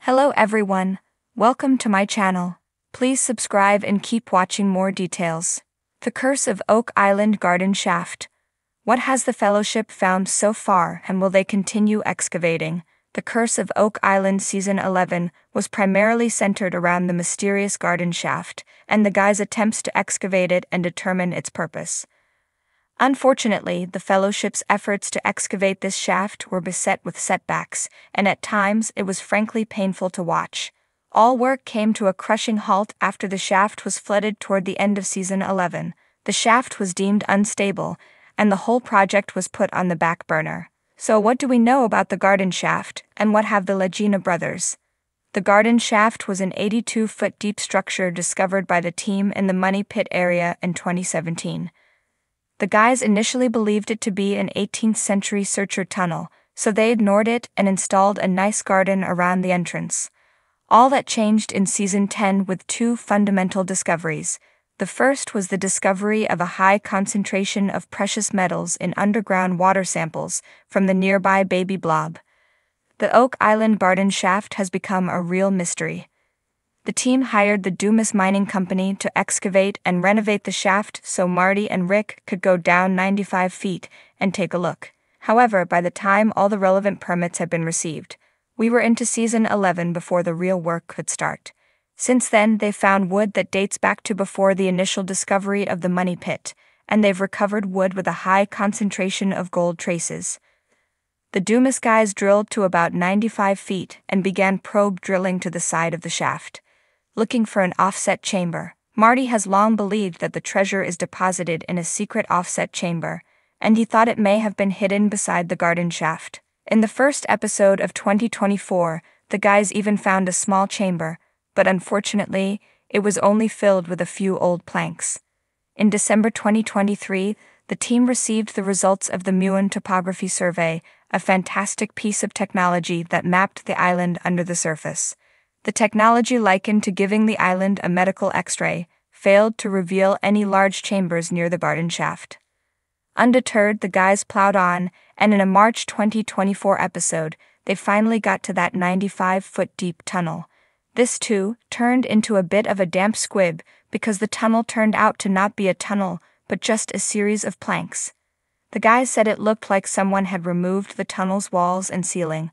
Hello everyone, welcome to my channel. Please subscribe and keep watching more details. The Curse of Oak Island Garden Shaft. What has the Fellowship found so far, and will they continue excavating? The Curse of Oak Island Season 11 was primarily centered around the mysterious garden shaft, and the guys' attempts to excavate it and determine its purpose. Unfortunately, the Fellowship's efforts to excavate this shaft were beset with setbacks, and at times it was frankly painful to watch. All work came to a crushing halt after the shaft was flooded toward the end of Season 11. The shaft was deemed unstable, and the whole project was put on the back burner. So what do we know about the garden shaft, and what have the Legina brothers? The garden shaft was an 82-foot deep structure discovered by the team in the Money Pit area in 2017. The guys initially believed it to be an 18th-century searcher tunnel, so they ignored it and installed a nice garden around the entrance. All that changed in Season 10 with two fundamental discoveries. The first was the discovery of a high concentration of precious metals in underground water samples from the nearby Baby Blob. The Oak Island Garden Shaft has become a real mystery. The team hired the Dumas Mining Company to excavate and renovate the shaft so Marty and Rick could go down 95 feet and take a look. However, by the time all the relevant permits had been received, we were into Season 11 before the real work could start. Since then, they've found wood that dates back to before the initial discovery of the Money Pit, and they've recovered wood with a high concentration of gold traces. The Dumas guys drilled to about 95 feet and began probe drilling to the side of the shaft, looking for an offset chamber. Marty has long believed that the treasure is deposited in a secret offset chamber, and he thought it may have been hidden beside the garden shaft. In the first episode of 2024, the guys even found a small chamber, but unfortunately, it was only filled with a few old planks. In December 2023, the team received the results of the Muon Topography Survey, a fantastic piece of technology that mapped the island under the surface. The technology, likened to giving the island a medical X-ray, failed to reveal any large chambers near the garden shaft. Undeterred, the guys plowed on, and in a March 2024 episode, they finally got to that 95-foot deep tunnel. This, too, turned into a bit of a damp squib because the tunnel turned out to not be a tunnel, but just a series of planks. The guys said it looked like someone had removed the tunnel's walls and ceiling.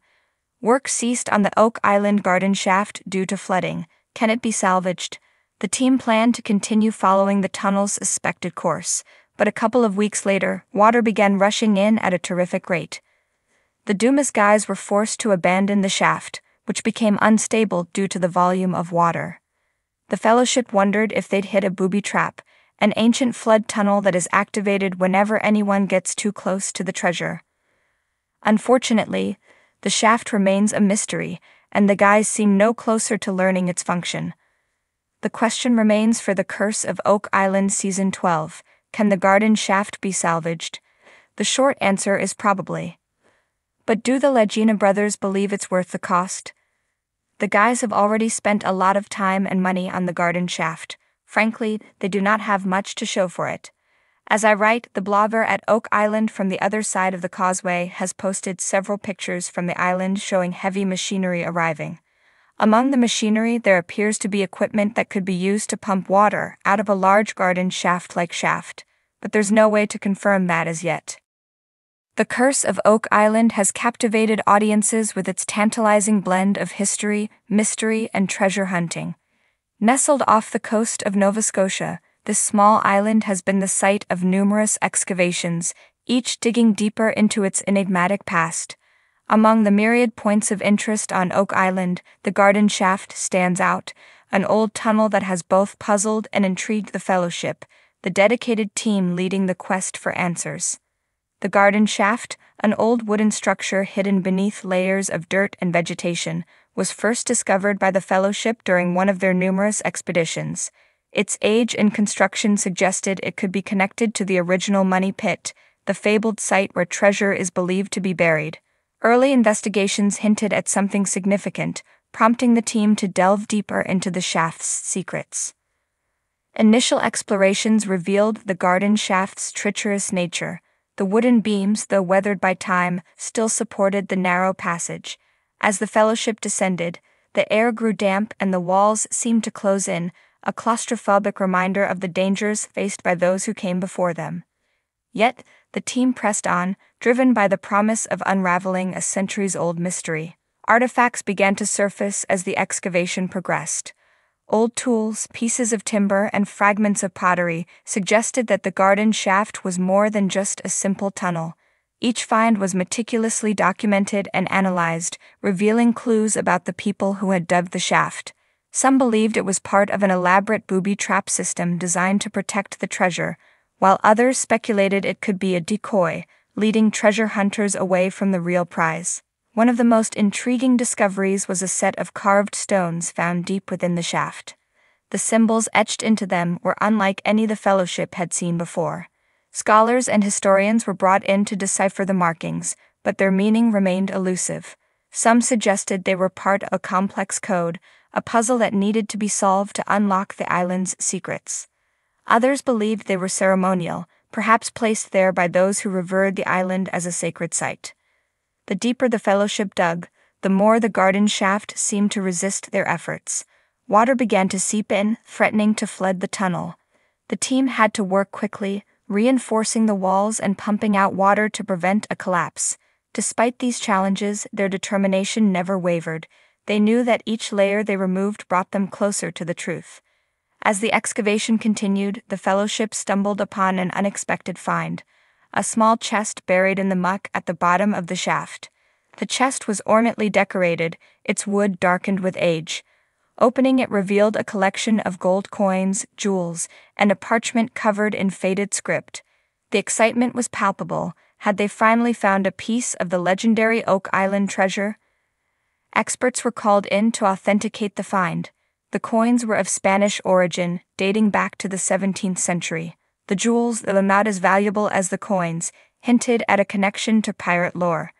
Work ceased on the Oak Island Garden Shaft due to flooding. Can it be salvaged? The team planned to continue following the tunnel's suspected course, but a couple of weeks later, water began rushing in at a terrific rate. The Dumas guys were forced to abandon the shaft, which became unstable due to the volume of water. The Fellowship wondered if they'd hit a booby trap, an ancient flood tunnel that is activated whenever anyone gets too close to the treasure. Unfortunately, the shaft remains a mystery, and the guys seem no closer to learning its function. The question remains for the Curse of Oak Island Season 12, can the garden shaft be salvaged? The short answer is probably. But do the Legina brothers believe it's worth the cost? The guys have already spent a lot of time and money on the garden shaft. Frankly, they do not have much to show for it. As I write, the blogger at Oak Island from the other side of the causeway has posted several pictures from the island showing heavy machinery arriving. Among the machinery, there appears to be equipment that could be used to pump water out of a large garden shaft-like shaft, but there's no way to confirm that as yet. The Curse of Oak Island has captivated audiences with its tantalizing blend of history, mystery, and treasure hunting. Nestled off the coast of Nova Scotia, this small island has been the site of numerous excavations, each digging deeper into its enigmatic past. Among the myriad points of interest on Oak Island, the garden shaft stands out, an old tunnel that has both puzzled and intrigued the Fellowship, the dedicated team leading the quest for answers. The garden shaft, an old wooden structure hidden beneath layers of dirt and vegetation, was first discovered by the Fellowship during one of their numerous expeditions. Its age and construction suggested it could be connected to the original Money Pit, the fabled site where treasure is believed to be buried. Early investigations hinted at something significant, prompting the team to delve deeper into the shaft's secrets. Initial explorations revealed the garden shaft's treacherous nature. The wooden beams, though weathered by time, still supported the narrow passage. As the Fellowship descended, The air grew damp and the walls seemed to close in, a claustrophobic reminder of the dangers faced by those who came before them. Yet, the team pressed on, driven by the promise of unraveling a centuries-old mystery. Artifacts began to surface as the excavation progressed. Old tools, pieces of timber, and fragments of pottery suggested that the garden shaft was more than just a simple tunnel. Each find was meticulously documented and analyzed, revealing clues about the people who had dug the shaft. Some believed it was part of an elaborate booby trap system designed to protect the treasure, while others speculated it could be a decoy, leading treasure hunters away from the real prize. One of the most intriguing discoveries was a set of carved stones found deep within the shaft. The symbols etched into them were unlike any the Fellowship had seen before. Scholars and historians were brought in to decipher the markings, but their meaning remained elusive. Some suggested they were part of a complex code, a puzzle that needed to be solved to unlock the island's secrets. Others believed they were ceremonial, perhaps placed there by those who revered the island as a sacred site. The deeper the Fellowship dug, the more the garden shaft seemed to resist their efforts. Water began to seep in, threatening to flood the tunnel. The team had to work quickly, reinforcing the walls and pumping out water to prevent a collapse. Despite these challenges, their determination never wavered. They knew that each layer they removed brought them closer to the truth. As the excavation continued, the Fellowship stumbled upon an unexpected find: a small chest buried in the muck at the bottom of the shaft. The chest was ornately decorated, its wood darkened with age. Opening it revealed a collection of gold coins, jewels, and a parchment covered in faded script. The excitement was palpable. Had they finally found a piece of the legendary Oak Island treasure? Experts were called in to authenticate the find. The coins were of Spanish origin, dating back to the 17th century. The jewels, though not as valuable as the coins, hinted at a connection to pirate lore.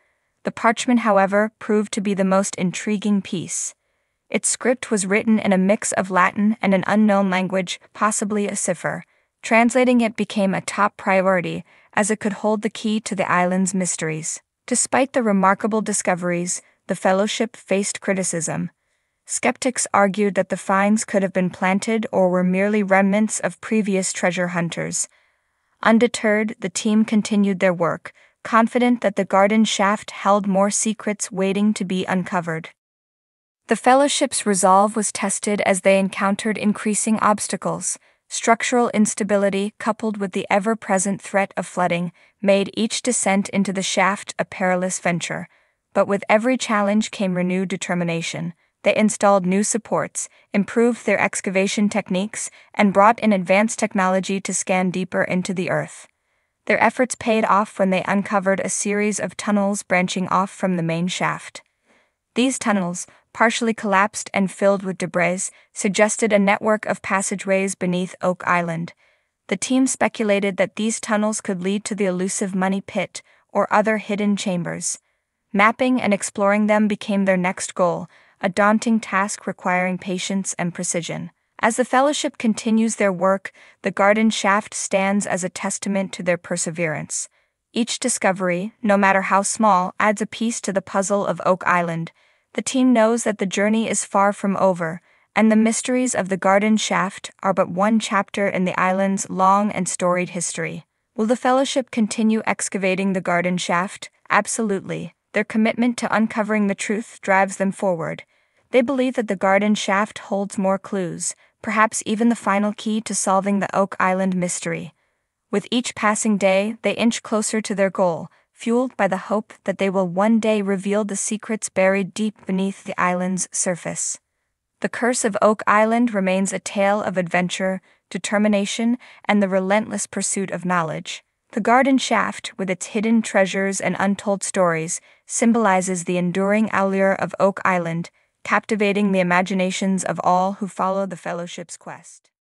The parchment, however, proved to be the most intriguing piece. Its script was written in a mix of Latin and an unknown language, possibly a cipher. Translating it became a top priority, as it could hold the key to the island's mysteries. Despite the remarkable discoveries, the Fellowship faced criticism. Skeptics argued that the finds could have been planted or were merely remnants of previous treasure hunters. Undeterred, the team continued their work, confident that the garden shaft held more secrets waiting to be uncovered. The Fellowship's resolve was tested as they encountered increasing obstacles. Structural instability, coupled with the ever-present threat of flooding, made each descent into the shaft a perilous venture. But with every challenge came renewed determination. They installed new supports, improved their excavation techniques, and brought in advanced technology to scan deeper into the earth. Their efforts paid off when they uncovered a series of tunnels branching off from the main shaft. These tunnels, partially collapsed and filled with debris, suggested a network of passageways beneath Oak Island. The team speculated that these tunnels could lead to the elusive Money Pit or other hidden chambers. Mapping and exploring them became their next goal, a daunting task requiring patience and precision. As the Fellowship continues their work, the garden shaft stands as a testament to their perseverance. Each discovery, no matter how small, adds a piece to the puzzle of Oak Island. The team knows that the journey is far from over, and the mysteries of the garden shaft are but one chapter in the island's long and storied history. Will the Fellowship continue excavating the garden shaft? Absolutely. Their commitment to uncovering the truth drives them forward. They believe that the garden shaft holds more clues, perhaps even the final key to solving the Oak Island mystery. With each passing day, they inch closer to their goal, fueled by the hope that they will one day reveal the secrets buried deep beneath the island's surface. The Curse of Oak Island remains a tale of adventure, determination, and the relentless pursuit of knowledge. The garden shaft, with its hidden treasures and untold stories, symbolizes the enduring allure of Oak Island, captivating the imaginations of all who follow the Fellowship's quest.